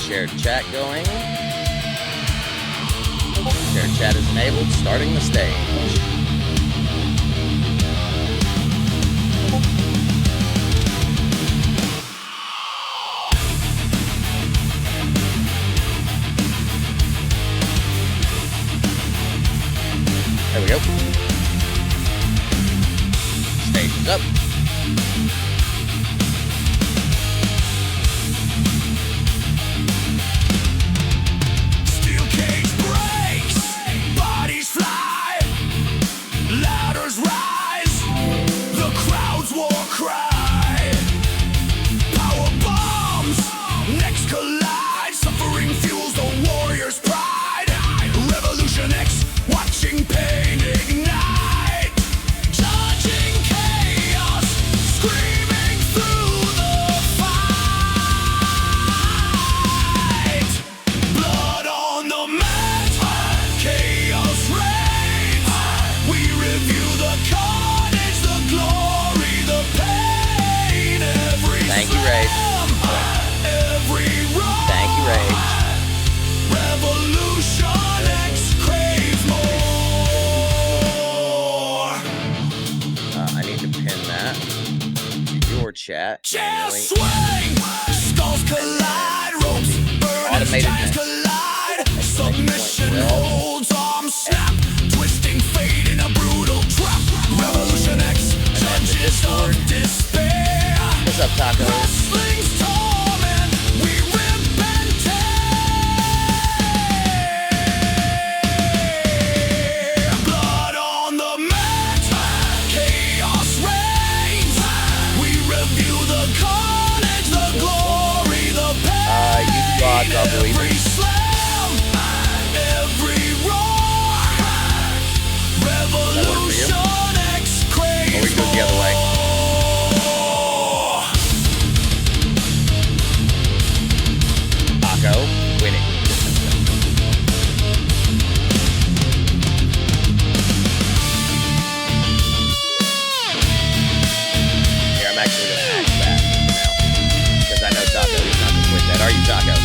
shared chat going. Shared chat is enabled. Starting the stage. There we go. Stage is up. Steel cage breaks, bodies fly, ladders rise, the crowd's war cry. Power bombs, necks collide, suffering fuels the warrior's pride. Revolution X, watching pain ignite, charging chaos, screaming through the fight. Blood on the mat, chaos reigns. We review the carnage, the glory, the pain. Every Thank you, Rage. slam, every roar. Thank you, Rage. Revolution X craves more. I need to pin that to your chat. Chairs manually. swing, skulls collide, ropes burn, Automated giants net. collide. Submission 12. holds, arms snap, twisting fate in a brutal trap. Revolution X, judges of despair. What's up, Taco? Wrestling's torment, we rip and tear. Blood on the mat, chaos reigns. We review the carnage, the glory, the pain. You gods, I'll believe it. Every slam, every roar. Revolution X craves Or we can go the other way. more. Taco winning. Here, I'm actually going to axe that now. Because I know Taco, he's not going to quit that. Are you, Taco?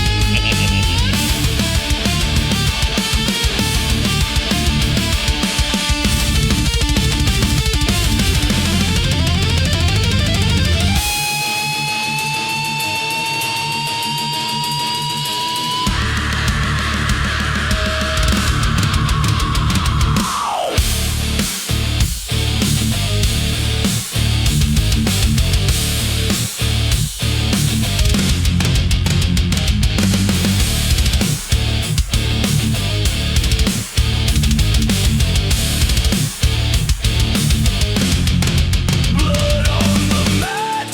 Blood on the mat,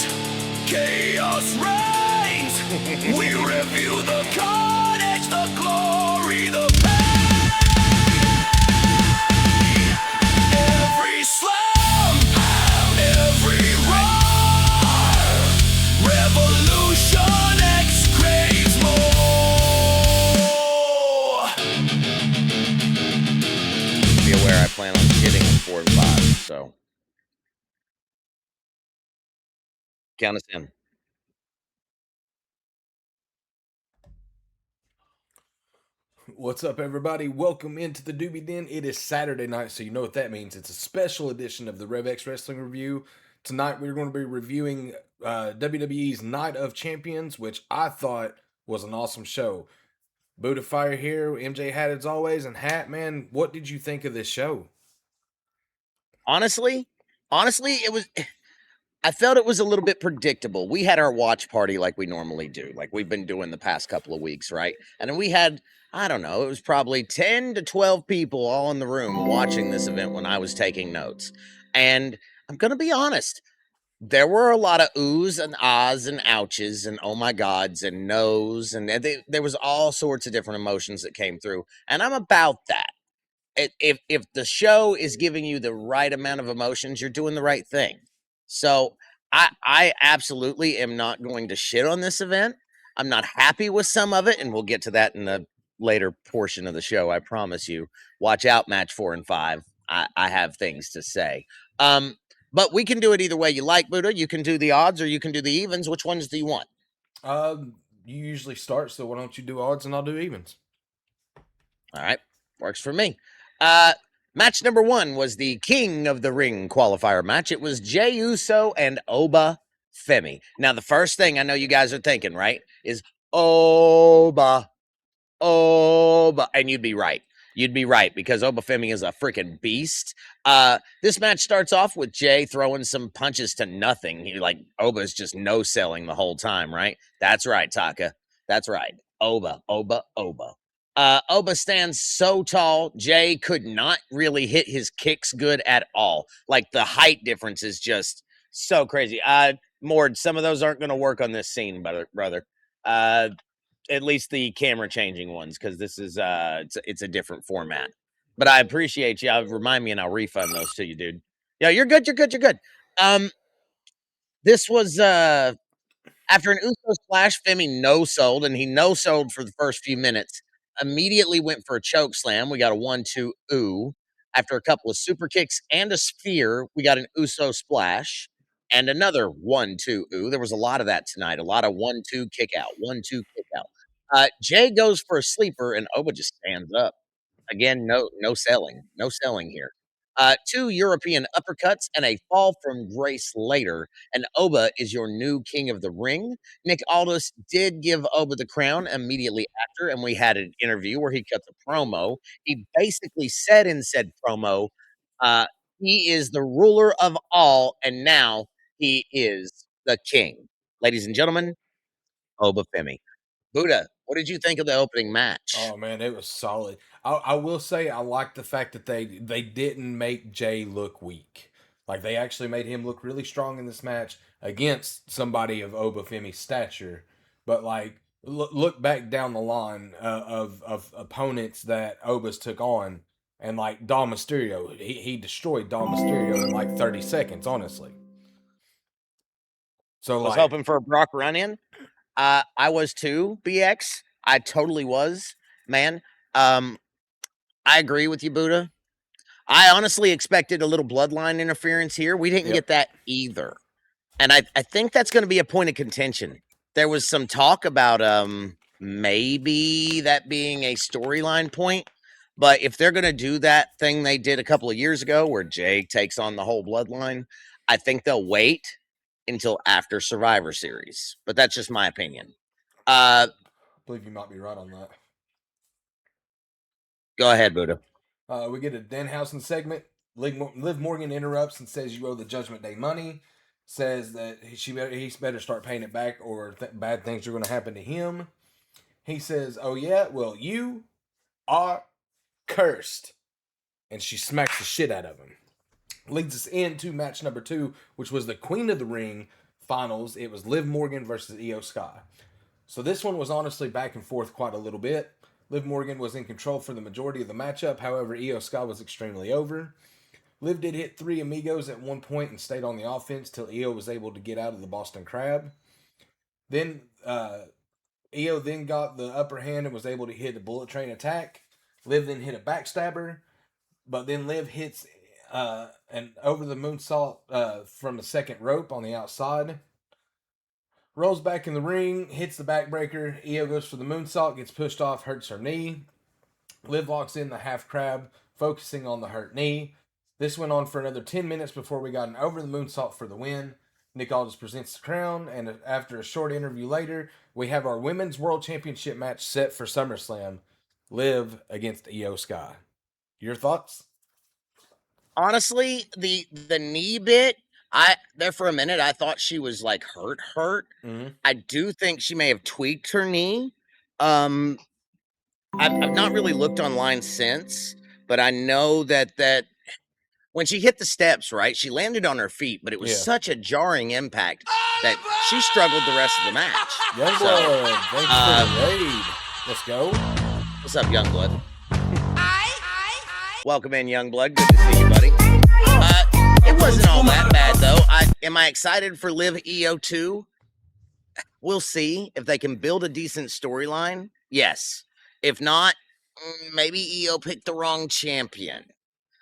chaos reigns. We review the carnage, the glory, the pain. Every slam, every roar. Revolution X craves more. Be aware, I plan on hitting 4 and 5, so. Count us in. What's up, everybody? Welcome into the Doobie Den. It is Saturday night, so you know what that means. It's a special edition of the Rev X Wrestling Review. Tonight, we're going to be reviewing WWE's Night of Champions, which I thought was an awesome show. Buddha Fire here, MJ Hat as always, and Hat, man, what did you think of this show? Honestly, it was. I felt it was a little bit predictable. We had our watch party like we normally do, like we've been doing the past couple of weeks, right? And then we had, I don't know, it was probably 10 to 12 people all in the room watching this event when I was taking notes. And I'm going to be honest, there were a lot of oohs and ahs and ouches and oh my gods and no's. And there was all sorts of different emotions that came through. And I'm about that. If the show is giving you the right amount of emotions, you're doing the right thing. So I absolutely am not going to shit on this event. I'm not happy with some of it, and we'll get to that in the later portion of the show. I promise you. Watch out, match 4 and 5. I have things to say. But we can do it either way you like, Buddha. You can do the odds or you can do the evens. Which ones do you want? you usually start, so why don't you do odds and I'll do evens? All right, works for me. Match number 1 was the King of the Ring qualifier match. It was Jey Uso and Oba Femi. Now, the first thing I know you guys are thinking, right, is Oba, and you'd be right. You'd be right because Obafemi is a freaking beast. This match starts off with Jay throwing some punches to nothing. Oba's just no selling the whole time, right? That's right, Taka. That's right. Oba. Oba stands so tall, Jay could not really hit his kicks good at all. Like the height difference is just so crazy. Mord, some of those aren't going to work on this scene, brother. At least the camera changing ones, because this is it's a different format. But I appreciate you. Remind me and I'll refund those to you, dude. Yeah, you're good. This was after an Uso splash, Femi no-sold, and he no-sold for the first few minutes. Immediately went for a choke slam. We got a 1-2 ooh. After a couple of super kicks and a spear, we got an Uso splash and another 1-2 ooh. There was a lot of that tonight. A lot of 1-2 kick out, 1-2 kick out. Jay goes for a sleeper, and Oba just stands up. Again, no selling here. 2 European uppercuts and a fall from grace later, and Oba is your new king of the ring. Nick Aldis did give Oba the crown immediately after, and we had an interview where he cut the promo. He basically said in said promo, uh, he is the ruler of all, and now he is the king. Ladies and gentlemen, Oba Femi. Buddha, what did you think of the opening match? Oh man, it was solid. I will say I like the fact that they didn't make Jay look weak. Like they actually made him look really strong in this match against somebody of Obafemi's stature. But like look back down the line of opponents that Obas took on, and like Dom Mysterio, he destroyed Dom Mysterio in like 30 seconds, honestly. So I was like, hoping for a Brock run in. I was too, BX. I totally was, man. I agree with you, Buddha. I honestly expected a little bloodline interference here. We didn't yep. get that either. And I think that's going to be a point of contention. There was some talk about maybe that being a storyline point. But if they're going to do that thing they did a couple of years ago where Jake takes on the whole bloodline, I think they'll wait until after Survivor Series. But that's just my opinion. I believe you might be right on that. Go ahead, Buddha. We get a Danhausen segment. Liv Morgan interrupts and says you owe the Judgment Day money. Says that he better start paying it back or bad things are going to happen to him. He says, oh yeah, well you are cursed. And she smacks the shit out of him. Leads us into match number 2, which was the Queen of the Ring finals. It was Liv Morgan versus Io Sky. So this one was honestly back and forth quite a little bit. Liv Morgan was in control for the majority of the matchup. However, Io Sky was extremely over. Liv did hit 3 amigos at one point and stayed on the offense till Io was able to get out of the Boston Crab. Then Io then got the upper hand and was able to hit a bullet train attack. Liv then hit a backstabber, but then Liv hits an over the moonsault from the second rope on the outside. Rolls back in the ring, hits the backbreaker. Io goes for the moonsault, gets pushed off, hurts her knee. Liv locks in the half crab, focusing on the hurt knee. This went on for another 10 minutes before we got an over the moonsault for the win. Nick Aldis presents the crown, and after a short interview later, we have our Women's World Championship match set for SummerSlam. Liv against Io Sky. Your thoughts? Honestly, the knee bit, I there for a minute I thought she was like hurt. Mm-hmm. I do think she may have tweaked her knee. I've not really looked online since, but I know that when she hit the steps, right, she landed on her feet, but it was such a jarring impact that she struggled the rest of the match. Youngblood, thanks for the raid. Let's go. What's up, Youngblood? Welcome in, Youngblood. Good to see you, buddy. It wasn't all that bad, though. Am I excited for Liv EO 2? We'll see. If they can build a decent storyline, yes. If not, maybe EO picked the wrong champion.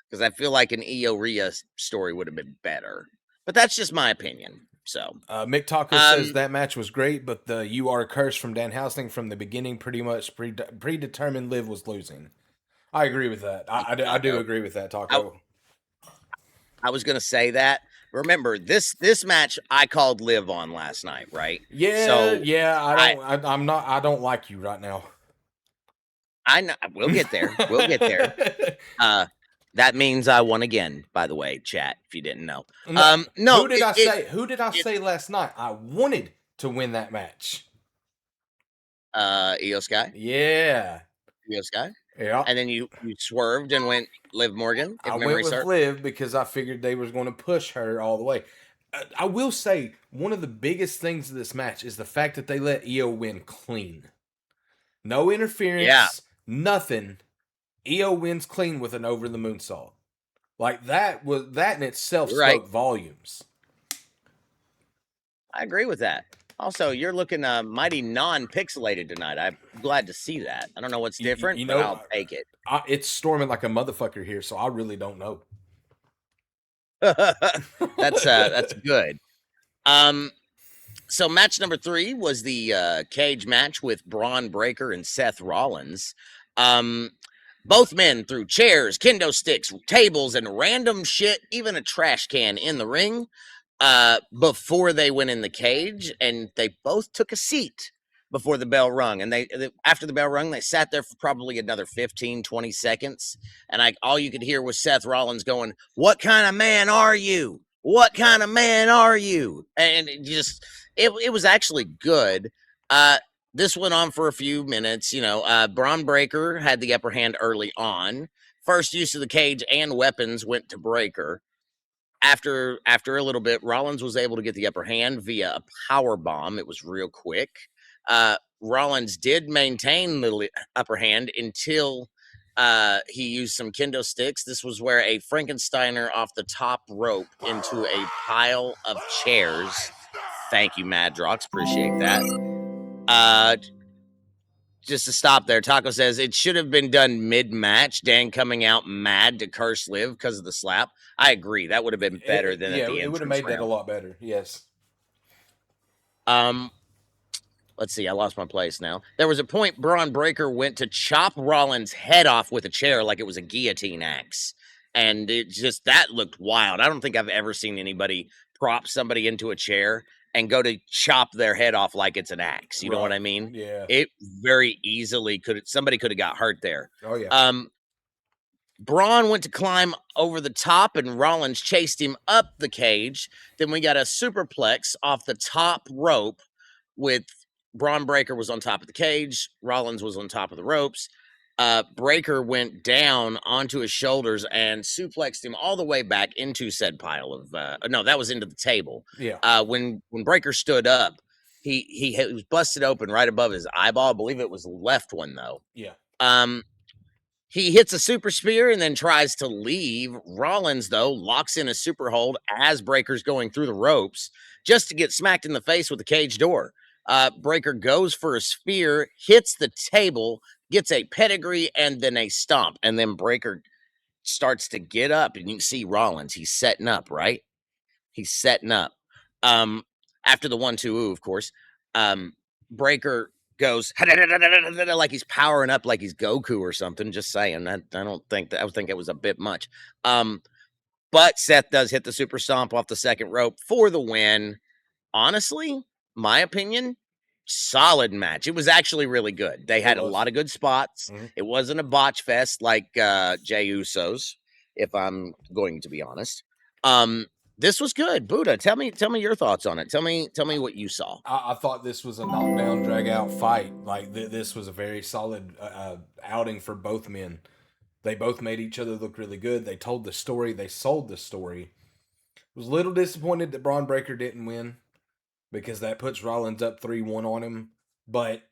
Because I feel like an EO Rhea story would have been better. But that's just my opinion. So Mick Taco says that match was great, but the "You Are Cursed" from Dan Housing from the beginning pretty much predetermined Liv was losing. I agree with that. I do agree with that, Taco. I was gonna say that. Remember this match I called Liv on last night, right? Yeah, So yeah. I don't like you right now. I know we'll get there. We'll get there. That means I won again, by the way, chat, if you didn't know. No, who did I say? Who did I say last night? I wanted to win that match. Io Sky? Yeah. Io Sky? Yeah. And then you swerved and went Liv Morgan, if I memory went with serves. Liv because I figured they was going to push her all the way. I will say one of the biggest things of this match is the fact that they let Io win clean. No interference, nothing. Io wins clean with an over the moonsault. Like that in itself spoke volumes. I agree with that. Also, you're looking mighty non-pixelated tonight. I'm glad to see that. I don't know what's different, but I'll take it. It's storming like a motherfucker here, so I really don't know. That's good. So match number 3 was the cage match with Braun Breaker and Seth Rollins. Both men threw chairs, kendo sticks, tables, and random shit, even a trash can in the ring before they went in the cage, and they both took a seat before the bell rung. And they after the bell rung, they sat there for probably another 15, 20 seconds. And all you could hear was Seth Rollins going, "What kind of man are you? What kind of man are you?" And it was actually good. This went on for a few minutes. Braun Breaker had the upper hand early on. First use of the cage and weapons went to Breaker. After a little bit, Rollins was able to get the upper hand via a power bomb. It was real quick. Rollins did maintain the upper hand until he used some kendo sticks. This was where a Frankensteiner off the top rope into a pile of chairs. Thank you, Madrox. Appreciate that. Just to stop there, Taco says it should have been done mid-match. Dan coming out mad to curse Liv because of the slap. I agree. That would have been better than at the end. It would have made that a lot better. Yes. Let's see. I lost my place now. There was a point Braun Breaker went to chop Rollins' head off with a chair like it was a guillotine axe. And that looked wild. I don't think I've ever seen anybody prop somebody into a chair and go to chop their head off like it's an axe. You know what I mean? Yeah. It very easily somebody could have got hurt there. Oh, yeah. Braun went to climb over the top and Rollins chased him up the cage. Then we got a superplex off the top rope with Braun Breaker was on top of the cage. Rollins was on top of the ropes. Breaker went down onto his shoulders and suplexed him all the way back into said pile of no, that was into the table. Yeah. When Breaker stood up, he was busted open right above his eyeball. I believe it was the left one though. Yeah. He hits a super spear and then tries to leave. Rollins though locks in a super hold as Breaker's going through the ropes just to get smacked in the face with the cage door. Breaker goes for a spear, hits the table, gets a pedigree, and then a stomp. And then Breaker starts to get up, and you can see Rollins. He's setting up, right? He's setting up. After the 1-2, of course, Breaker goes like he's powering up like he's Goku or something. Just saying. I think it was a bit much. But Seth does hit the super stomp off the second rope for the win. Honestly, my opinion, solid match. It was actually really good. They had a lot of good spots. Mm-hmm. It wasn't a botch fest like Jey Uso's, if I'm going to be honest. This was good. Buddha, tell me your thoughts on it. Tell me what you saw. I thought this was a knockdown, drag out fight. Like this was a very solid outing for both men. They both made each other look really good. They told the story. They sold the story. Was a little disappointed that Braun Breaker didn't win because that puts Rollins up 3-1 on him. But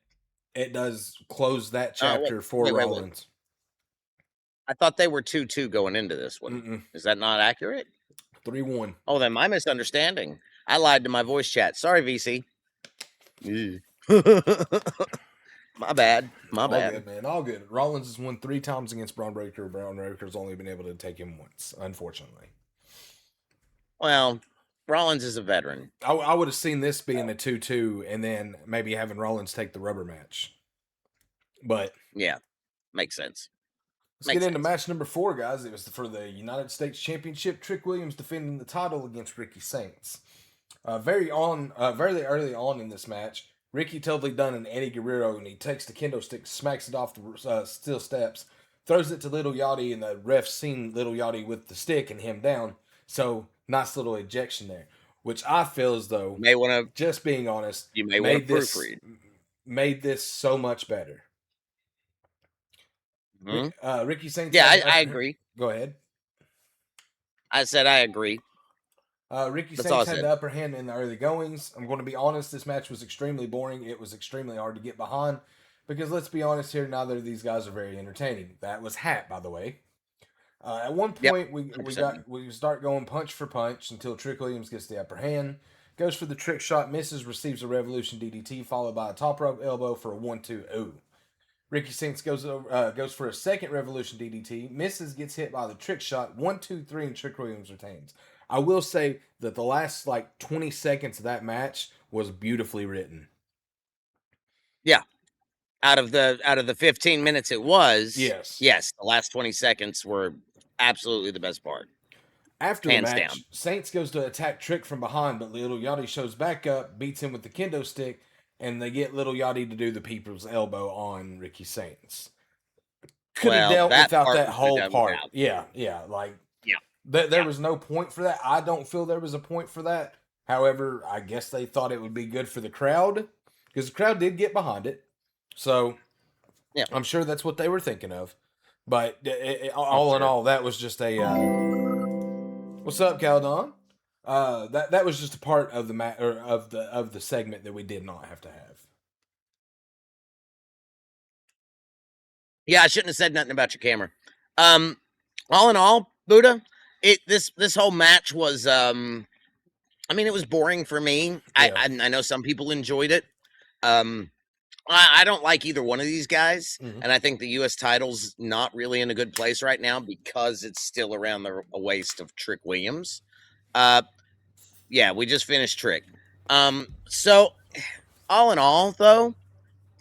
it does close that chapter for Rollins. I thought they were 2-2 going into this one. Mm-mm. Is that not accurate? 3-1. Oh, then my misunderstanding. I lied to my voice chat. Sorry, VC. My bad. All good, man. All good. Rollins has won 3 times against Braun Breaker. Braun Breaker's only been able to take him once, unfortunately. Well, Rollins is a veteran. I would have seen this being a 2-2 and then maybe having Rollins take the rubber match. But Yeah, makes sense. let's Makes get into sense. match number 4, guys. It was for the United States Championship. Trick Williams defending the title against Ricky Saints. Very early on in this match, Ricky totally done an Eddie Guerrero, and he takes the kendo stick, smacks it off the steel steps, throws it to Little Yachty, and the ref seen Little Yachty with the stick and him down. So nice little ejection there, which I feel as though, May want to. just being honest, You may want to this proofread. so much better. Mhm. Ricky Saints. Yeah, I agree. Go ahead. I said I agree. Ricky That's all I Saints had said. the upper hand in the early goings. I'm going to be honest, this match was extremely boring. It was extremely hard to get behind because let's be honest here, neither of these guys are very entertaining. That was Hat, by the way. At one Yep, point, we 100%. start going punch for punch until Trick Williams gets the upper hand. Goes for the trick shot, misses, receives a Revolution DDT, followed by a top rope elbow for a 1-2. Ooh. Ricky Saints goes for a second Revolution DDT, misses, gets hit by the trick shot, 1-2-3, and Trick Williams retains. I will say that the last 20 seconds of that match was beautifully written. Yeah. Out of the 15 minutes it was, yes, the last 20 seconds were absolutely the best part. After Hands the match, down. Saints goes to attack Trick from behind, but Little Yachty shows back up, beats him with the kendo stick, and they get Little Yachty to do the people's elbow on Ricky Saints. Could have dealt without that whole part. Yeah. There was no point for that. I don't feel there was a point for that. However, I guess they thought it would be good for the crowd because the crowd did get behind it. So, yeah, I'm sure that's what they were thinking of. But all in all, that was just a. What's up, Caldon? That was just a part of the of the segment that we did not have to have. Yeah, I shouldn't have said nothing about your camera. All in all, Buddha, this whole match was I mean, it was boring for me. Yeah. I know some people enjoyed it. I don't like either one of these guys, and I think the U.S. title's not really in a good place right now because it's still around the waist of Trick Williams. Yeah, we just finished Trick. So all in all, though,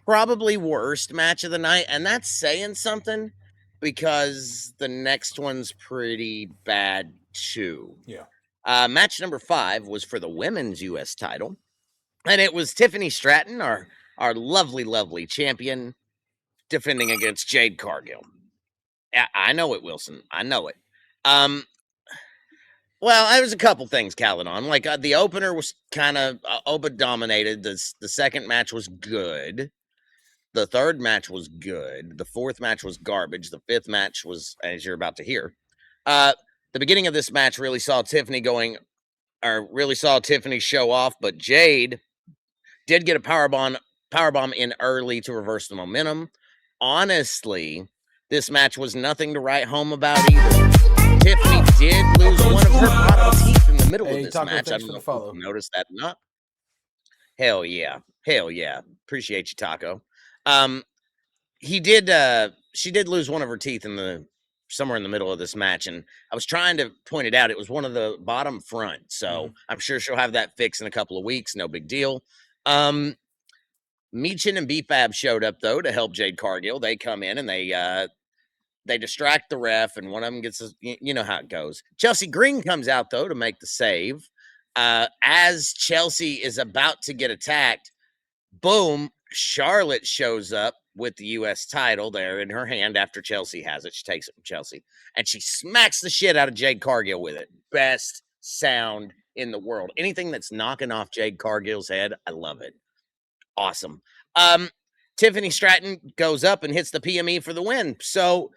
probably worst match of the night, and that's saying something because the next one's pretty bad too. Yeah. Match number 5 was for the women's U.S. title, and it was Tiffany Stratton, our lovely champion, defending against Jade Cargill. I know it, Wilson. I know it. Well, there was a couple things, Caledon. Like the opener was kind of Oba dominated. The second match was good. The third match was good. The fourth match was garbage. The fifth match was, as you're about to hear. The beginning of this match really saw Tiffany show off, but Jade did get a powerbomb in early to reverse the momentum. Honestly, this match was nothing to write home about either. Tiffany did lose one of her bottom teeth in the middle of this match. I don't know if you noticed that or not. Hell yeah. Appreciate you, Taco. She did lose one of her teeth somewhere in the middle of this match, and I was trying to point it out. It was one of the bottom front, so I'm sure she'll have that fixed in a couple of weeks. No big deal. Meechin and B-Fab showed up though to help Jade Cargill. They come in and they distract the ref, and one of them gets you know how it goes. Chelsea Green comes out though to make the save. As Chelsea is about to get attacked, boom, Charlotte shows up with the U.S. title there in her hand after Chelsea has it. She takes it from Chelsea, and she smacks the shit out of Jade Cargill with it. Best sound in the world. Anything that's knocking off Jade Cargill's head, I love it. Awesome. Tiffany Stratton goes up and hits the PME for the win. So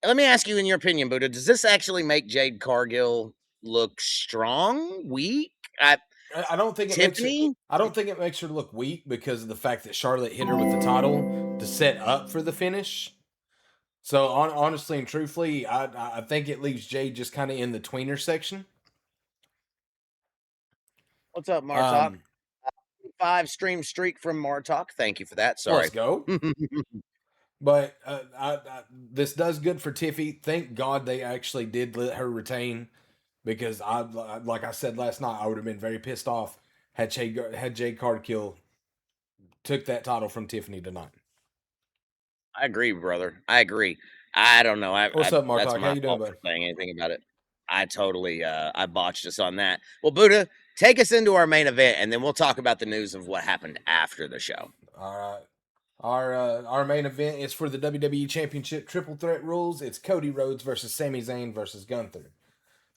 let me ask you, in your opinion, Buddha, does this actually make Jade Cargill look strong, weak? I don't think it makes her look weak because of the fact that Charlotte hit her with the title to set up for the finish. So honestly and truthfully, I think it leaves Jade just kind of in the tweener section. What's up, Martok? 5 stream streak from Martok. Thank you for that. Sorry. Let's go. But this does good for Tiffy. Thank God they actually did let her retain. because like I said last night, I would have been very pissed off had Jade Cargill took that title from Tiffany tonight. I agree, brother. I agree. I don't know. What's up, That's Martok? How my you doing, fault bud? for saying anything about it. I totally I botched us on that. Well, Buddha, take us into our main event, and then we'll talk about the news of what happened after the show. All right. Our main event is for the WWE Championship Triple Threat rules. It's Cody Rhodes versus Sami Zayn versus Gunther.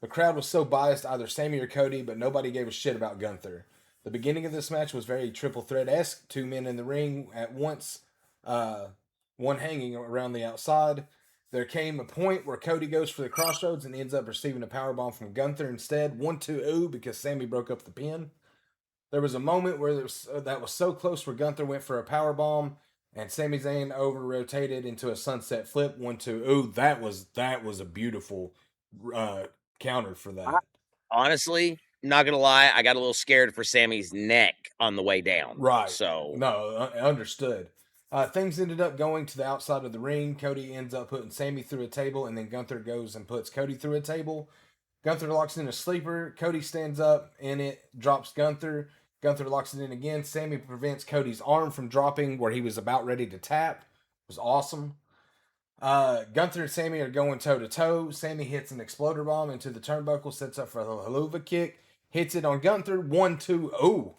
The crowd was so biased, either Sami or Cody, but nobody gave a shit about Gunther. The beginning of this match was very triple threat-esque. Two men in the ring at once, one hanging around the outside. There came a point where Cody goes for the crossroads and ends up receiving a powerbomb from Gunther instead. 1-2 ooh because Sami broke up the pin. There was a moment where that was so close where Gunther went for a powerbomb and Sami Zayn over-rotated into a sunset flip. 1-2 ooh. That was a beautiful counter for that. Honestly, not gonna lie, I got a little scared for Sammy's neck on the way down. Right. So No, understood. Things ended up going to the outside of the ring. Cody ends up putting Sami through a table, and then Gunther goes and puts Cody through a table. Gunther locks in a sleeper. Cody stands up and it drops Gunther. Gunther locks it in again. Sami prevents Cody's arm from dropping where he was about ready to tap. It was awesome. Gunther and Sami are going toe to toe. Sami hits an exploder bomb into the turnbuckle, sets up for a haluva kick, hits it on Gunther. 1-2 ooh.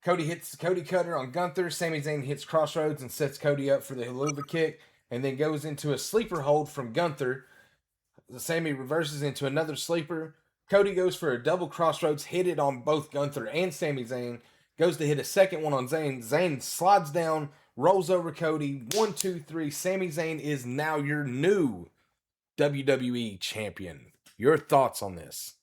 Cody hits Cody Cutter on Gunther. Sami Zayn hits Crossroads and sets Cody up for the haluva kick, and then goes into a sleeper hold from Gunther. Sami reverses into another sleeper. Cody goes for a double Crossroads, hit it on both Gunther and Sami Zayn. Goes to hit a second one on Zayn. Zayn slides down, rolls over Cody. 1, 2, 3. Sami Zayn is now your new WWE champion. Your thoughts on this?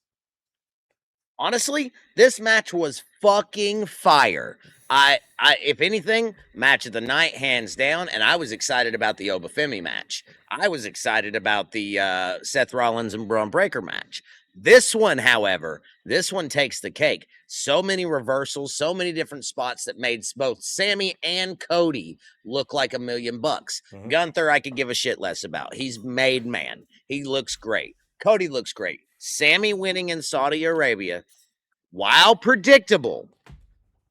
honestly, this match was fucking fire. If anything, match of the night, hands down. And I was excited about the Obafemi match. I was excited about the Seth Rollins and Braun Breaker match. This one, however, this one takes the cake. So many reversals, so many different spots that made both Sami and Cody look like $1,000,000. Mhm. Gunther, I could give a shit less about. He's made man. He looks great. Cody looks great. Sami winning in Saudi Arabia, while predictable,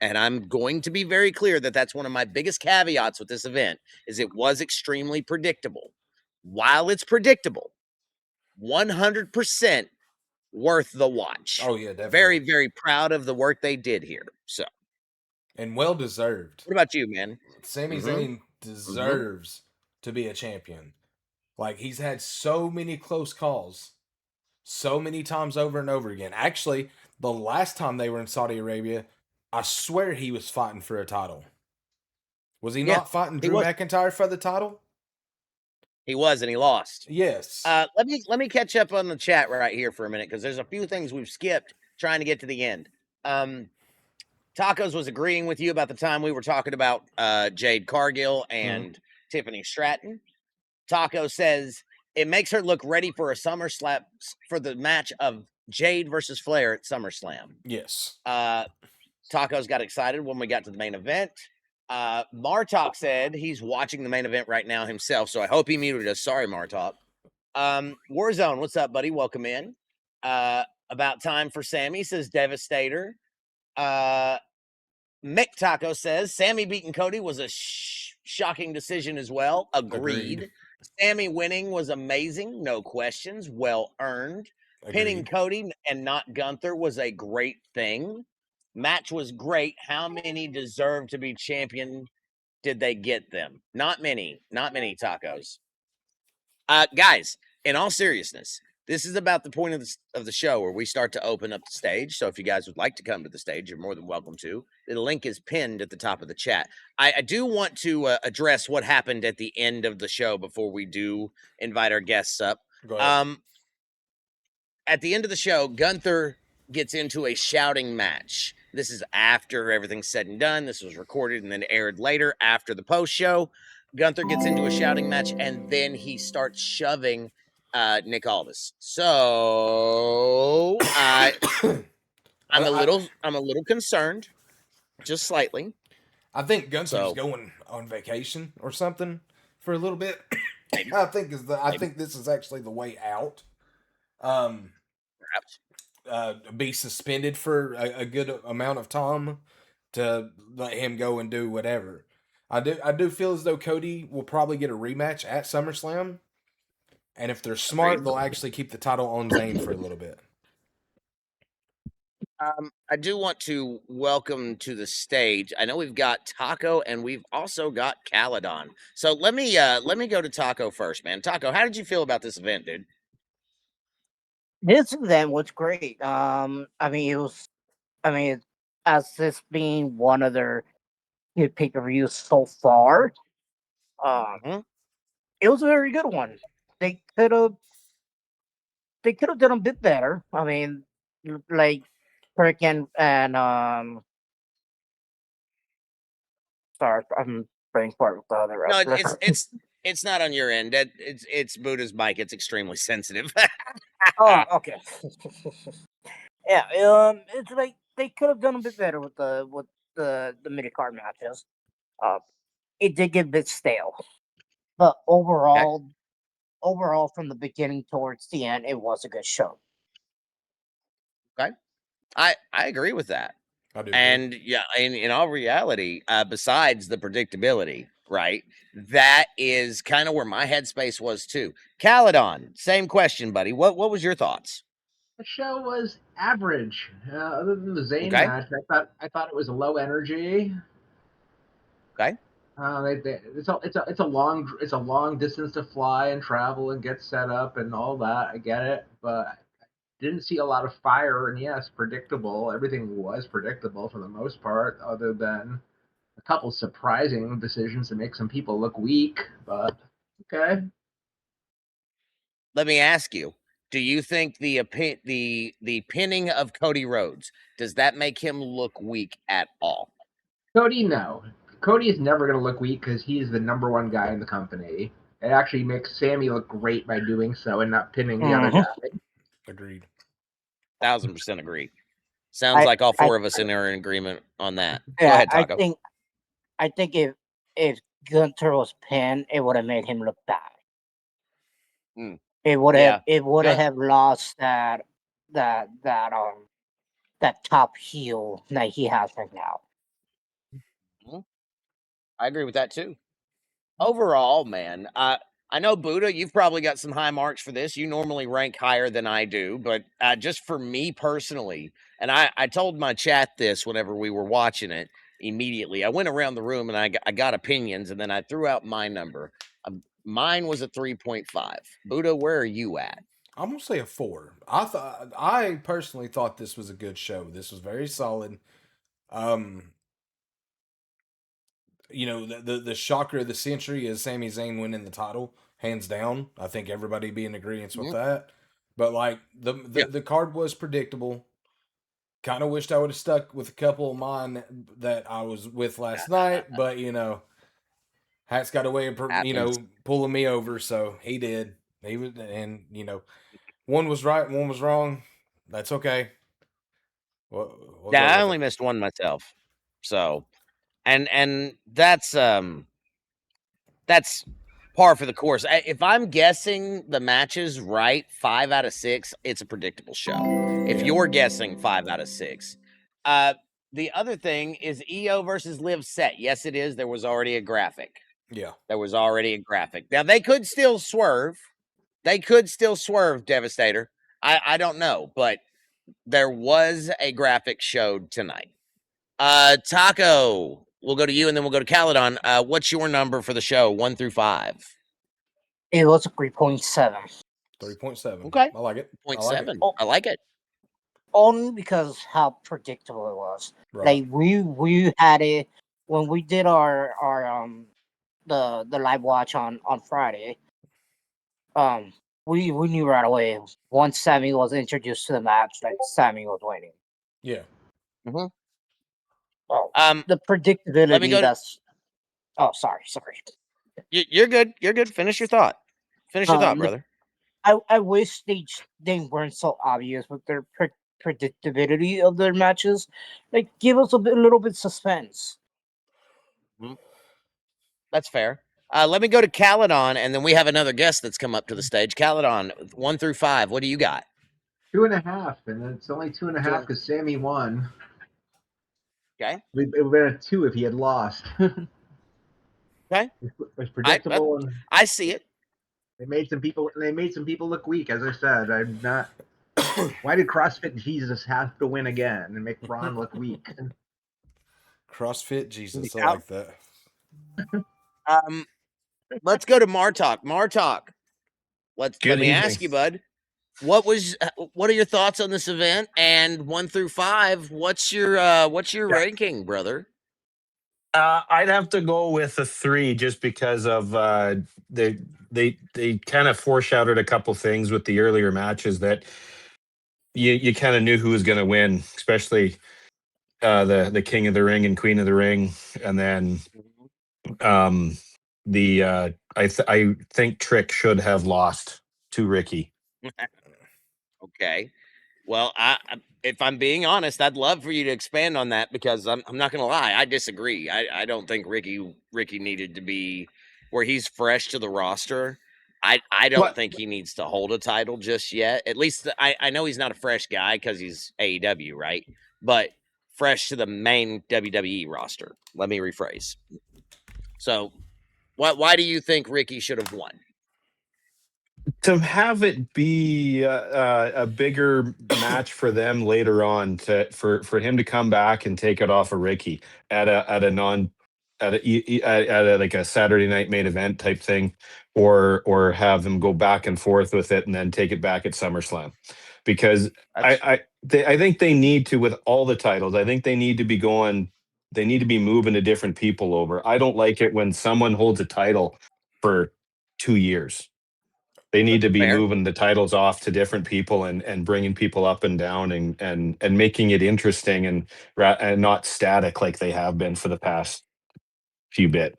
and I'm going to be very clear that that's one of my biggest caveats with this event, is it was extremely predictable. While it's predictable, 100% worth the watch. Oh yeah, definitely. Very, very proud of the work they did here. So, and well deserved. what about you, man? Sami Zayn deserves to be a champion. Like, he's had so many close calls, so many times over and over again. Actually, the last time they were in Saudi Arabia, I swear he was fighting for a title. Was he not fighting Drew McIntyre for the title? He was, and he lost. Yes. Let me catch up on the chat right here for a minute, because there's a few things we've skipped trying to get to the end. Tacos was agreeing with you about the time we were talking about Jade Cargill and Tiffany Stratton. Taco says it makes her look ready for a SummerSlam for the match of Jade versus Flair at SummerSlam. Yes. Tacos got excited when we got to the main event. Martok said he's watching the main event right now himself, so I hope he muted us. Sorry, Martok. Warzone, what's up, buddy? Welcome in. About time for Sami, says Devastator. Mick Taco says Sami beating Cody was a shocking decision as well. Agreed. Sami winning was amazing. No questions. Well earned. Agreed. Pinning Cody and not Gunther was a great thing. Match was great. How many deserve to be champion? Did they get them? Not many. Not many, Tacos. Guys, in all seriousness, this is about the point of the show where we start to open up the stage. So if you guys would like to come to the stage, you're more than welcome to. The link is pinned at the top of the chat. I do want to address what happened at the end of the show before we do invite our guests up. Go ahead. At the end of the show, Gunther gets into a shouting match. This is after everything's said and done. This was recorded and then aired later after the post show. Gunther gets into a shouting match, and then he starts shoving Nick Aldis. So I'm a little concerned, just slightly. I think Gunther's going on vacation or something for a little bit. I think this is actually the way out. be suspended for a good amount of time to let him go and do whatever. I do feel as though Cody will probably get a rematch at SummerSlam, and if they're smart, Agreed. they'll actually keep the title on Zayn for a little bit. I do want to welcome to the stage. I know we've got Taco and we've also got Caladon. So let me go to Taco first, man. Taco, how did you feel about this event, dude? This event was great. I mean, it was. I mean, as this being one of their good pay-per-views so far, um, Mhm. it was a very good one. They could have. They could have done a bit better. I mean, like Kirk and sorry, I'm brain fart with the other No, wrestler. it's not on your end. It's Buddha's mic. It's extremely sensitive. Oh, okay. Yeah, it's like they could have done a bit better with the mid card matches. Uh, it did get a bit stale, but Okay. overall, from the beginning towards the end, it was a good show. Okay. I agree with that. I do too. And yeah, in all reality, besides the predictability, right? That is kind of where my headspace was too. Caladon, same question, buddy. What was your thoughts? The show was average. Other than the Zayn Okay. match, I thought it was low energy. Okay. It's a long distance to fly and travel and get set up and all that. I get it, but didn't see a lot of fire. And yes, predictable. Everything was predictable for the most part, other than a couple surprising decisions to make some people look weak. But okay. Let me ask you: do you think the pinning of Cody Rhodes, does that make him look weak at all? Cody, no. Cody is never going to look weak because he's the number one guy in the company. It actually makes Sammy look great by doing so and not pinning the other Mhm. guy. Agreed. 1000% agree. Sounds like all I four of us are in agreement on that. Go yeah, ahead, Taco. I think if Gunther was pinned, it would have made him look bad. Mm, It would yeah. have lost that top heel that he has right now. I agree with that too. Overall, man, I know Buddha, you've probably got some high marks for this. You normally rank higher than I do, but just for me personally, and I told my chat this whenever we were watching it immediately. I went around the room and I got opinions, and then I threw out my number. Mine was a 3.5. Buddha, where are you at? I'm gonna say a 4. I personally thought this was a good show. This was very solid. Um, the shocker of the century is Sami Zayn winning the title, hands down. I think everybody be in agreement with Mhm. that. But like the card was predictable. Kind of wished I would have stuck with a couple of mine that I was with last night, but Hat's got a way of Happens. pulling me over, so he did. He was, and one was right, one was wrong. That's okay. We'll go Yeah, I with only it. missed one myself. So, and that's par for the course. If I'm guessing the matches right, 5 out of 6, it's a predictable show. If Yeah. you're guessing 5 out of 6. Uh, the other thing is EO versus Liv set. Yes, it is. There was already a graphic. Yeah. There was already a graphic. Now they could still swerve. They could still swerve, Devastator. I don't know, but there was a graphic showed tonight. Taco, we'll go to you and then we'll go to Caladon. What's your number for the show, 1 through 5? It was a 3.7. 3.7. Okay. I like it. I Point like it. 7. I like it. Only because how predictable it was. Right. Like we had it when we did our the live watch on Friday. We knew right away once Sammy was introduced to the match that Sammy was winning. Yeah. Mhm. Oh, Um, the predictability. go to- That's sorry. You're good. You're good. Finish your thought. Finish your thought, The brother. I wish they weren't so obvious with their predictability of their matches. Like give us a little bit suspense. That's fair. Let me go to Caladon, and then we have another guest that's come up to the stage. Caladon, 1 through 5. What do you got? 2.5, and it's only 2.5 because Sammy won. Okay. It would have been a 2 if he had lost. Okay. It was predictable, and I see it. they made some people look weak. As I said, I'm not. Why did CrossFit Jesus have to win again and make Braun look weak? CrossFit Jesus, I Yeah. like that. Let's go to Martok. Martok, let Good me evening. ask you, bud. What are your thoughts on this event? And 1 through 5, what's your ranking, brother? I'd have to go with a 3 just because of they kind of foreshadowed a couple things with the earlier matches that you kind of knew who was going to win, especially the King of the Ring and Queen of the Ring, and then I think Trick should have lost to Ricky. Okay. Well, if I'm being honest, I'd love for you to expand on that because I'm not going to lie. I disagree. I don't think Ricky needed to be where he's fresh to the roster. I don't think he needs to hold a title just yet. At least I know he's not a fresh guy because he's AEW, right? But fresh to the main WWE roster. Let me rephrase. So, why do you think Ricky should have won? To have it be a bigger match for them later on, for him to come back and take it off of Ricky at a like a Saturday night main event type thing, or have them go back and forth with it and then take it back at SummerSlam, because I think they need to, with all the titles. I think they need to be going. They need to be moving to different people over. I don't like it when someone holds a title for 2 years. They need to be Fair. moving the titles off to different people and bringing people up and down and making it interesting and not static like they have been for the past few bit.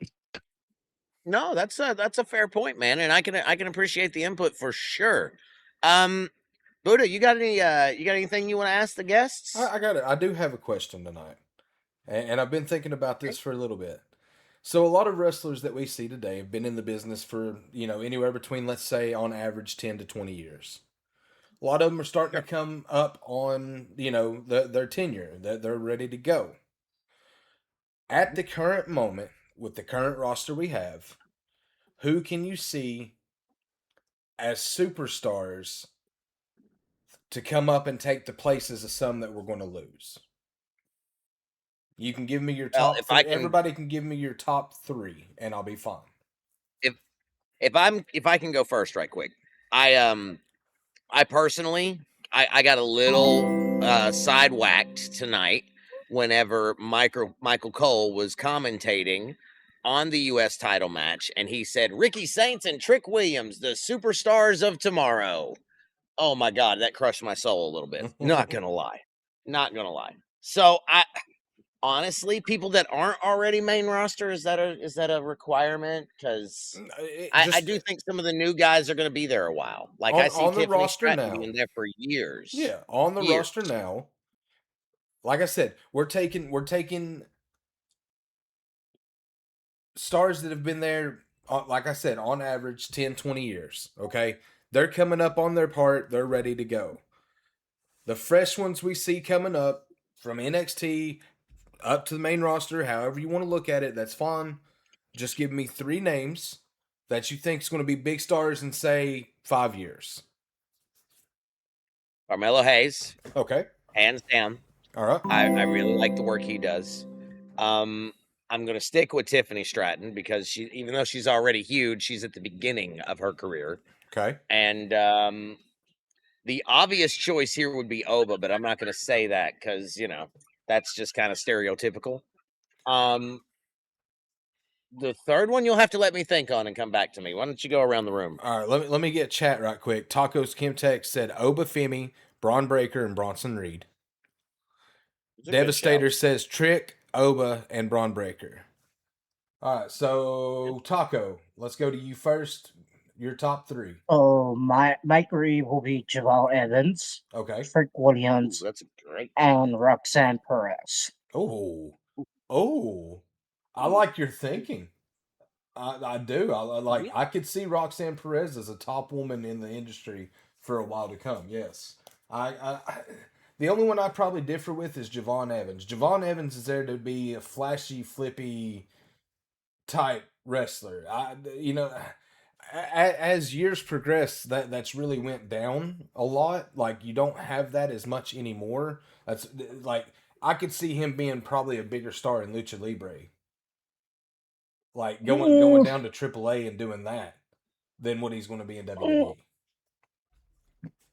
No, that's a fair point, man, and I can appreciate the input for sure. Buddha, you got anything you want to ask the guests? I got it. I do have a question tonight, and I've been thinking about this for a little bit. So a lot of wrestlers that we see today have been in the business for anywhere between, let's say, on average 10 to 20 years. A lot of them are starting to come up on their tenure, that they're ready to go. At the current moment, with the current roster we have, who can you see as superstars to come up and take the places of some that we're going to lose? You can give me your Well, top three. Everybody can give me your top 3, and I'll be fine. If I can go first, right quick. I personally I got a little sidewhacked tonight whenever Michael Cole was commentating on the U.S. title match, and he said Ricky Saints and Trick Williams, the superstars of tomorrow. Oh my God, that crushed my soul a little bit. Not gonna lie. So honestly, people that aren't already main roster, is that a requirement? Because I do think some of the new guys are going to be there a while. Like I see on the Tiffany roster Stratton now. being there for years. Yeah, on the roster now. Like I said, we're taking stars that have been there, like I said, on average 10, 20 years. Okay, they're coming up on their part. They're ready to go. The fresh ones we see coming up from NXT up to the main roster, however you want to look at it, that's fine. Just give me 3 names that you think is going to be big stars in, say, 5 years. Carmelo Hayes. Okay. Hands down. All right. I really like the work he does. I'm going to stick with Tiffany Stratton because even though she's already huge, she's at the beginning of her career. Okay. And the obvious choice here would be Oba, but I'm not going to say that because, that's just kind of stereotypical. The third one you'll have to let me think on and come back to me. Why don't you go around the room? All right, let me get chat right quick. Tacos Kimtech said Oba Femi, Braun Breaker, and Bronson Reed. Devastator says Trick, Oba, and Braun Breaker. All right, so Taco, let's go to you first. Your top 3. Oh, my 3 will be Jamal Evans, Okay. Trick Williams, that's great, and Roxanne Perez. Oh, I like your thinking. I do. I could see Roxanne Perez as a top woman in the industry for a while to come. Yes. The only one I probably differ with is Javon Evans. Javon Evans is there to be a flashy, flippy type wrestler. As years progress, that's really went down a lot. Like you don't have that as much anymore. That's like I could see him being probably a bigger star in Lucha Libre, like going down to AAA and doing that, than what he's going to be in WWE.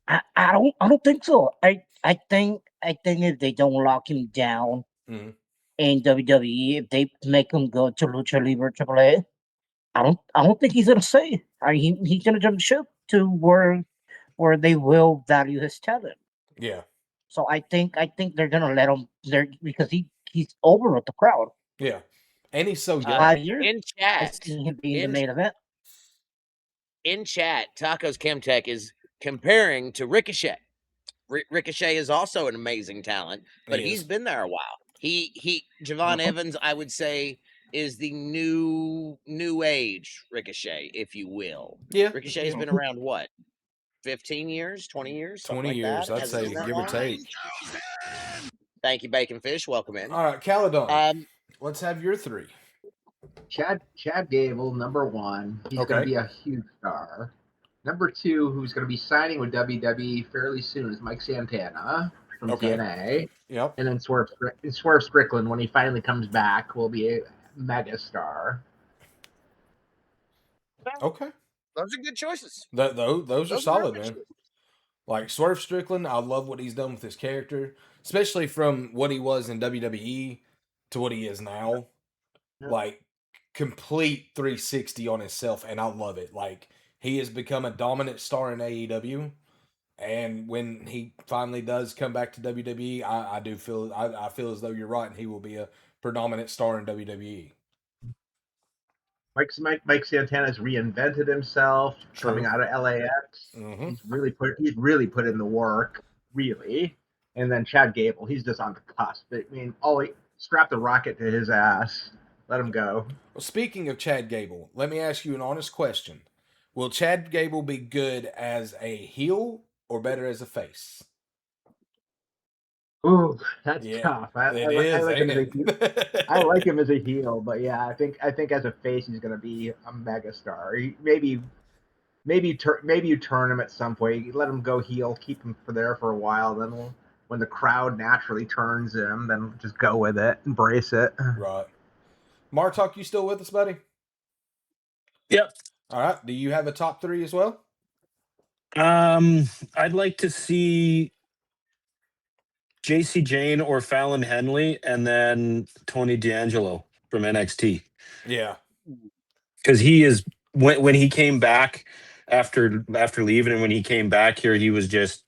I don't think so. I think if they don't lock him down in WWE, if they make him go to Lucha Libre AAA, I don't think he's gonna stay. He's gonna jump ship to where they will value his talent. Yeah. So I think they're gonna let him there because he's over with the crowd. Yeah. And he's so young. 5 years. In I chat, see him being the main event. in chat, Tacos Chemtech is comparing to Ricochet. Ricochet is also an amazing talent, but He he's is. been there a while. Javon Evans, I would say, is the new age Ricochet, if you will. Yeah. Ricochet's been around what, 15 years, 20 years, something 20 like years, that. I'd Has it say, been that give or long? take. Thank you, Bacon Fish. Welcome in. All right, Caledon. Let's have your three. Chad Gable, number one. He's going to be a huge star. Number two, who's going to be signing with WWE fairly soon, is Mike Santana from TNA. Yep. And then Swerve Strickland, when he finally comes back, will be a mega star. Okay. Those are good choices. Those are solid, man. Like Swerve Strickland, I love what he's done with his character, especially from what he was in WWE to what he is now. Like complete 360 on himself, and I love it. Like he has become a dominant star in AEW, and when he finally does come back to WWE, I do feel I feel as though you're right, and he will be a predominant star in WWE. Mike Santana's reinvented himself coming out of LAX. Mm-hmm. He's really put in the work, really. And then Chad Gable, he's just on the cusp. I mean, strap the rocket to his ass. Let him go. Well, speaking of Chad Gable, let me ask you an honest question. Will Chad Gable be good as a heel or better as a face? Ooh, that's tough. I like him as a heel, but yeah, I think as a face he's going to be a mega star. Maybe you turn him at some point. You let him go heel, keep him there for a while. Then when the crowd naturally turns him, then just go with it, embrace it. Right. Martok, you still with us, buddy? Yep. All right. Do you have a top three as well? I'd like to see JC Jane or Fallon Henley, and then Tony D'Angelo from NXT. Yeah. Because he is when he came back after leaving, and when he came back here, he was just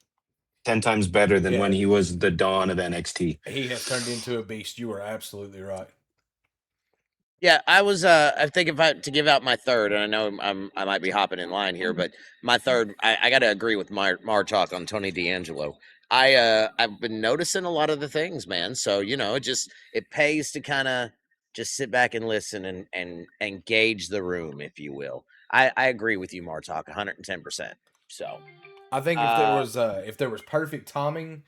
10 times better than when he was the dawn of NXT. He has turned into a beast. You are absolutely right. Yeah, I was. I think to give out my third, and I know I might be hopping in line here, but my third, I got to agree with Martok on Tony D'Angelo. I've been noticing a lot of the things, man. So it pays to kind of just sit back and listen and gauge the room, if you will. I agree with you, Martok, 110%. So I think if there was perfect timing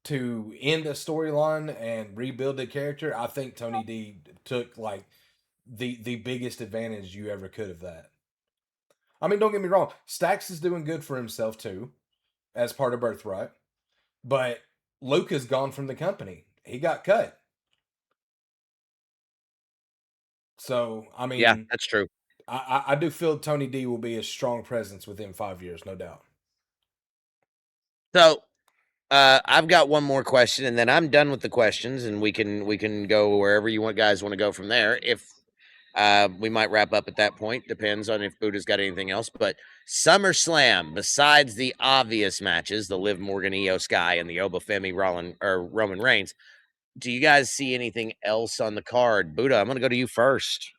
to end a storyline and rebuild a character, I think Tony D took like the biggest advantage you ever could of that. I mean, don't get me wrong, Stax is doing good for himself too, as part of Birthright, but Luca's gone from the company. He got cut. So I mean, yeah, that's true. I do feel Tony D will be a strong presence within 5 years, no doubt. So I've got one more question, and then I'm done with the questions, and we can go wherever guys want to go from there. If we might wrap up at that point, depends on if Buddha's got anything else. But SummerSlam, besides the obvious matches, the Liv Morgan, Io Sky, and the Obafemi Roman Reigns, do you guys see anything else on the card? Buddha, I'm gonna go to you first.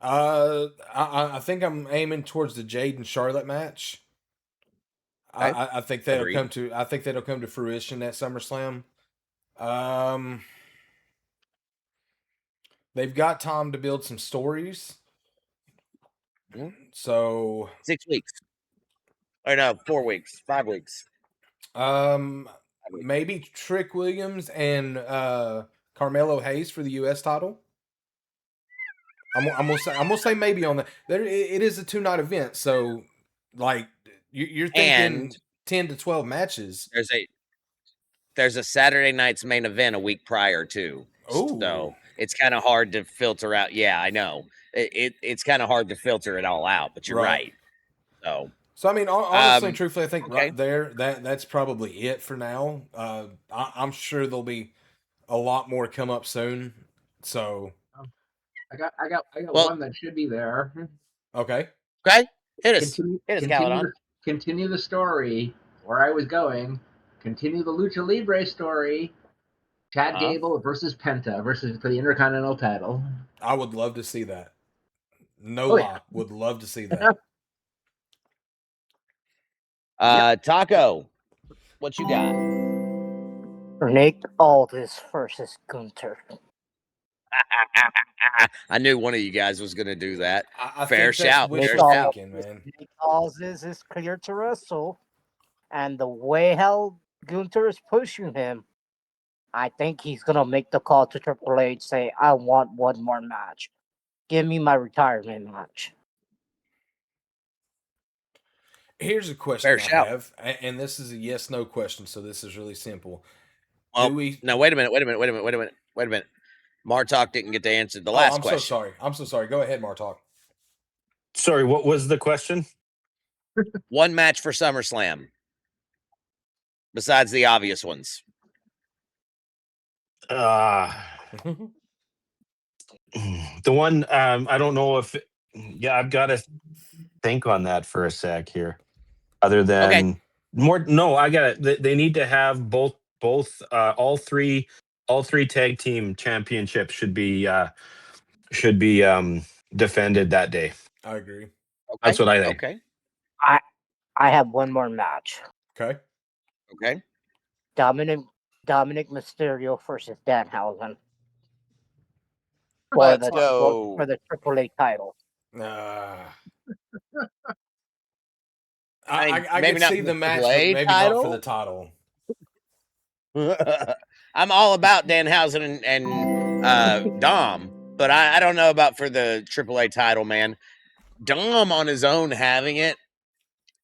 I think I'm aiming towards the Jade and Charlotte match. I think that'll come to. I think that'll come to fruition at SummerSlam. They've got time to build some stories. So 6 weeks. Or no, 4 weeks, 5 weeks. Maybe Trick Williams and Carmelo Hayes for the U.S. title. I'm gonna say maybe on that. It is a 2-night event, so like you're thinking And 10 to 12 matches. There's a Saturday night's main event a week prior too. Ooh. So it's kind of hard to filter out. Yeah, I know. It's kind of hard to filter it all out, but you're right. So I mean, honestly and truthfully, I think okay. right there that's probably it for now. I'm sure there'll be a lot more come up soon. So I got one that should be there. Okay. Okay. Hit us, Caledon. Continue the story where I was going. Continue the Lucha Libre story. Chad Gable versus Penta for the Intercontinental title. I would love to see that. No lie. Would love to see that. Taco, what you got? Nick Aldis versus Gunther. I knew one of you guys was going to do that. I Fair shout. Fair shout. Man. Nick Aldis is clear to wrestle, and the way how Gunther is pushing him, I think he's going to make the call to Triple H, say, I want one more match. Give me my retirement match. Here's a question I have, and this is a yes/no question, so this is really simple. Now, wait a minute. Martok didn't get to answer the last question. I'm so sorry. Go ahead, Martok. Sorry, what was the question? One match for SummerSlam, besides the obvious ones. The one I don't know if I've got to think on that for a sec here. Other than I got it. They need to have both all three tag team championships should be defended that day. I agree. Okay. That's what I think. Okay. I have one more match. Okay. Dominic Mysterio versus Danhausen. Let's go for the AAA title. I can see the match, but maybe not for the title. I'm all about Danhausen and Dom, but I don't know about for the AAA title, man. Dom on his own having it,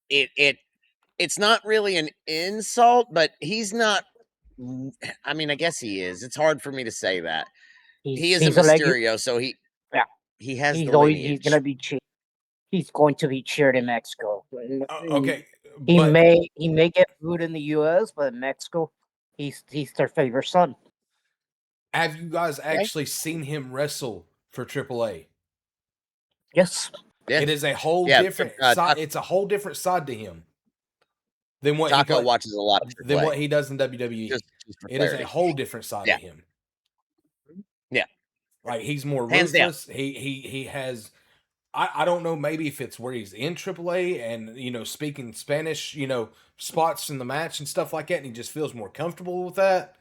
it's not really an insult, but he's not. I mean, I guess he is. It's hard for me to say that. He is a Mysterio, so he has the lineage. He's gonna be cheered. He's going to be cheered in Mexico. Okay. He may get booed in the US, but in Mexico, he's their favorite son. Have you guys actually seen him wrestle for AAA? Yes. It is a whole different side. It's a whole different side to him than what Taco watches a lot of than what he does in WWE. Just it is a whole different side to him. Yeah. Like he's more ruthless. He has I don't know, maybe if it's where he's in AAA and speaking Spanish, spots in the match and stuff like that, and he just feels more comfortable with that.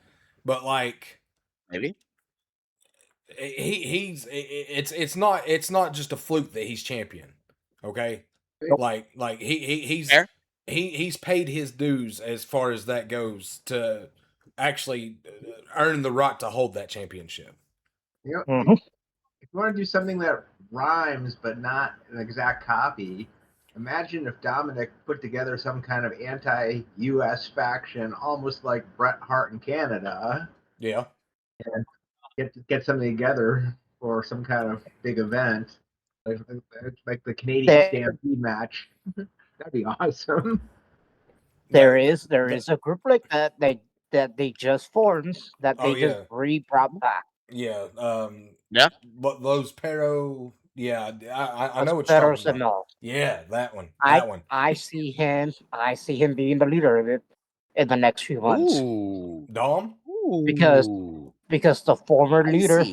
But like maybe it's not just a fluke that he's champion. Okay? Like he's paid his dues as far as that goes to actually earn the right to hold that championship. If you want to do something that rhymes but not an exact copy, imagine if Dominic put together some kind of anti-US faction, almost like Bret Hart in Canada. Yeah. And get something together for some kind of big event, like the Canadian Stampede match. That'd be awesome. There is a group like that they just formed that they just brought back. Yeah. Yeah. But those Pero, I know what you're talking about. Yeah, that one. I see him being the leader of it in the next few months. Ooh. Dom? Because the former leader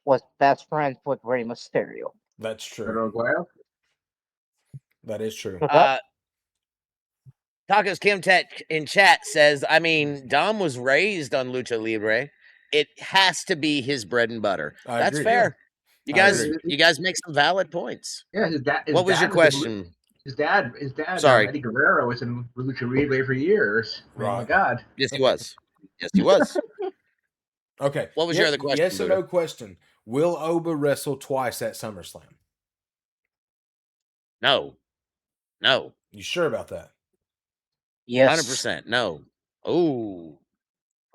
was best friends with Rey Mysterio. That's true. That is true. Tacos Kim Tech in chat says, I mean, Dom was raised on Lucha Libre. It has to be his bread and butter. That's fair. You guys make some valid points. Yeah, what was your question? His dad, Sorry. Eddie Guerrero, was in Lucha Libre for years. Oh my Right. God. Yes, he was. Yes, he was. Okay. What was your other question, Yes or Buddha? no question. Will Oba wrestle twice at SummerSlam? No. No. You sure about that? Yes. 100%. No. Oh.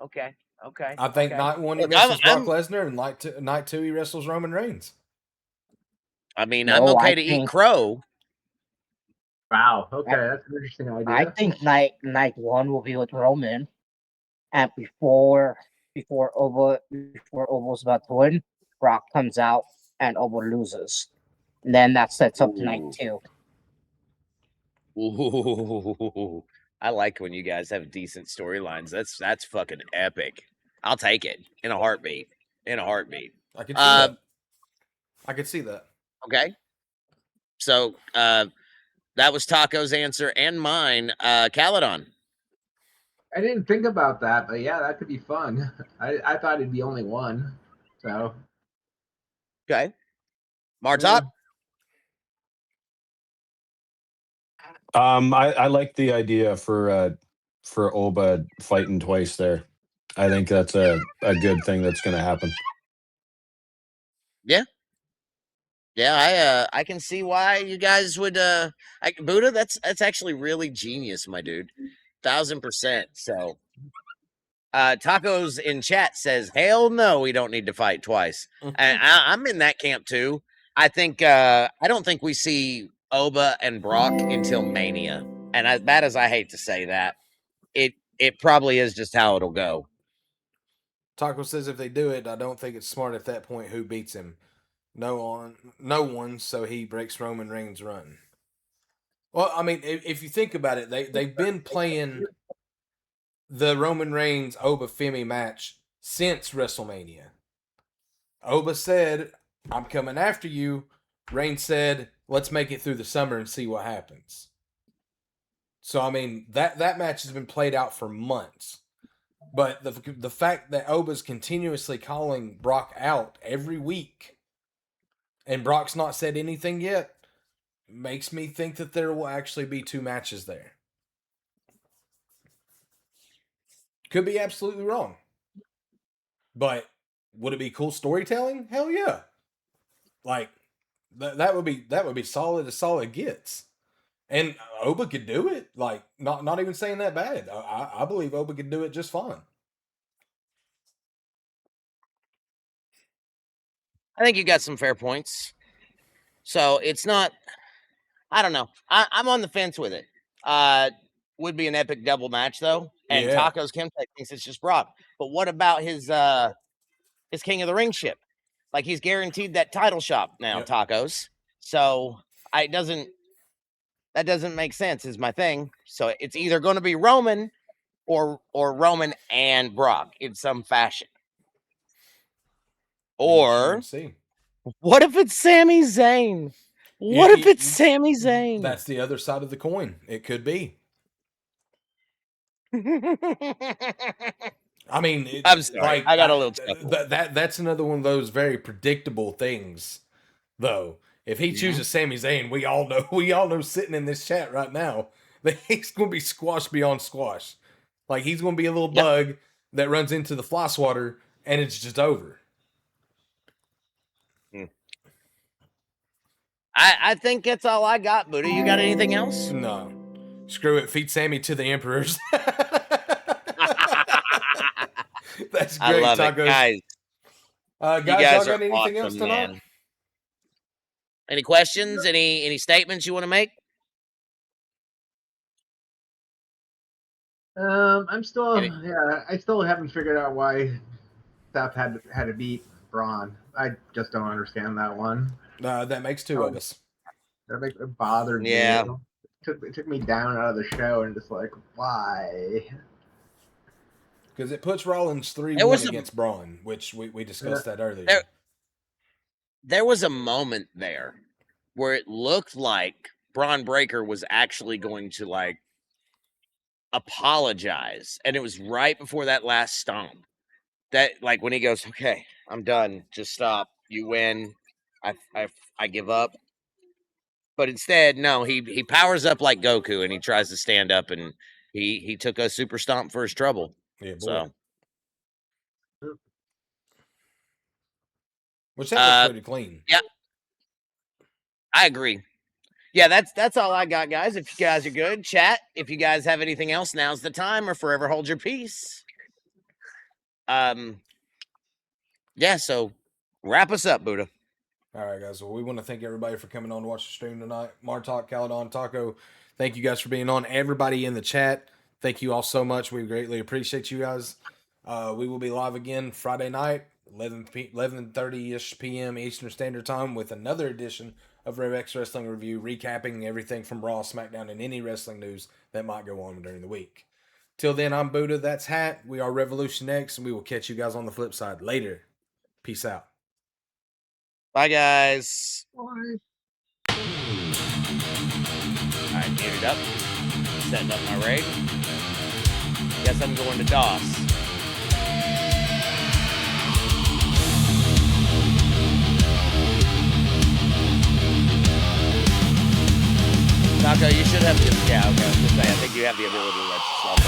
Okay. Okay. I think Okay. night one he Look, wrestles Brock Lesnar, and night two he wrestles Roman Reigns. I mean, I'm No, okay I to eat think crow. Wow. Okay, that's an interesting I idea. think night one will be with Roman, and before Obo's about to win, Brock comes out and Obo loses. And then that sets up night Ooh. two. Ooh. I like when you guys have decent storylines. That's fucking epic. I'll take it in a heartbeat. In a heartbeat. I can see that. I can see that. Okay. So that was Taco's answer and mine. Caledon. I didn't think about that, but yeah, that could be fun. I thought it'd be only one. So Okay. yeah. Martok. I like the idea for Oba fighting twice there. I think that's a good thing that's going to happen. Yeah. Yeah, I can see why you guys would Buddha, that's actually really genius, my dude. 1000%. So Tacos in chat says, hell no, we don't need to fight twice. And I'm in that camp too. I think I don't think we see Oba and Brock until Mania. And as bad as I hate to say that, it probably is just how it'll go. Taco says if they do it, I don't think it's smart at that point who beats him. No one, so he breaks Roman Reigns' run. Well, I mean, if you think about it, they've been playing the Roman Reigns Oba Femi match since WrestleMania. Oba said, "I'm coming after you." Reigns said, "Let's make it through the summer and see what happens." So I mean, that match has been played out for months. But the fact that Oba's continuously calling Brock out every week, and Brock's not said anything yet, makes me think that there will actually be two matches there. Could be absolutely wrong. But would it be cool storytelling? Hell yeah. Like that would be solid as solid gets. And Oba could do it. Like not even saying that bad. I believe Oba could do it just fine. I think you got some fair points. So it's not, I don't know. I'm on the fence with it. Would be an epic double match though. And Yeah. Tacos Kemtech thinks it's just Brock. But what about his King of the Ring ship? Like he's guaranteed that title shot now, Yep. Tacos. So that doesn't make sense, is my thing. So it's either going to be Roman or Roman and Brock in some fashion. Or see. What if it's Sami Zayn? What if it's Sami Zayn? That's the other side of the coin. It could be. I mean, I'm sorry. like, I got a little chuckle. That's another one of those very predictable things, though. If he chooses Sami Zayn, we all know sitting in this chat right now that he's going to be squashed beyond squash. Like he's going to be a little bug that runs into the fly swatter, and it's just over. I think that's all I got, Buddha. You got anything else? No. Screw it. Feed Sammy to the Emperors. That's great, I love Tacos. it, guys. Guys, you guys y'all got anything awesome, else tonight? man. Any questions? Any statements you want to make? I still haven't figured out why Seth had to beat Braun. I just don't understand that one. That makes two of us. It bothered me. Yeah. It took me down out of the show and just like, why? Because it puts Rollins 3-1 against Braun, which we discussed that earlier. There was a moment there where it looked like Braun Breaker was actually going to like apologize, and it was right before that last stomp. That like when he goes, "Okay, I'm done. Just stop. You win. I give up." But instead, no, he powers up like Goku and he tries to stand up, and he took a super stomp for his trouble. Yeah, boy. So, Which that looks pretty clean. Yeah, I agree. Yeah, that's all I got, guys. If you guys are good, chat. If you guys have anything else, now's the time, or forever hold your peace. Yeah, so wrap us up, Buddha. All right, guys. Well, we want to thank everybody for coming on to watch the stream tonight. Martok, Caledon, Taco, thank you guys for being on. Everybody in the chat, thank you all so much. We greatly appreciate you guys. We will be live again Friday night, 11:30-ish p.m. Eastern Standard Time with another edition of Rev X Wrestling Review, recapping everything from Raw, SmackDown, and any wrestling news that might go on during the week. Till then, I'm Buddha, that's Hat. We are Revolution X, and we will catch you guys on the flip side later. Peace out. Bye, guys. Bye. All right, muted up. Setting up my rig. Guess I'm going to DOS. Taco, you should have the... Yeah, okay, I was going to say, I think you have the ability to let yourself up.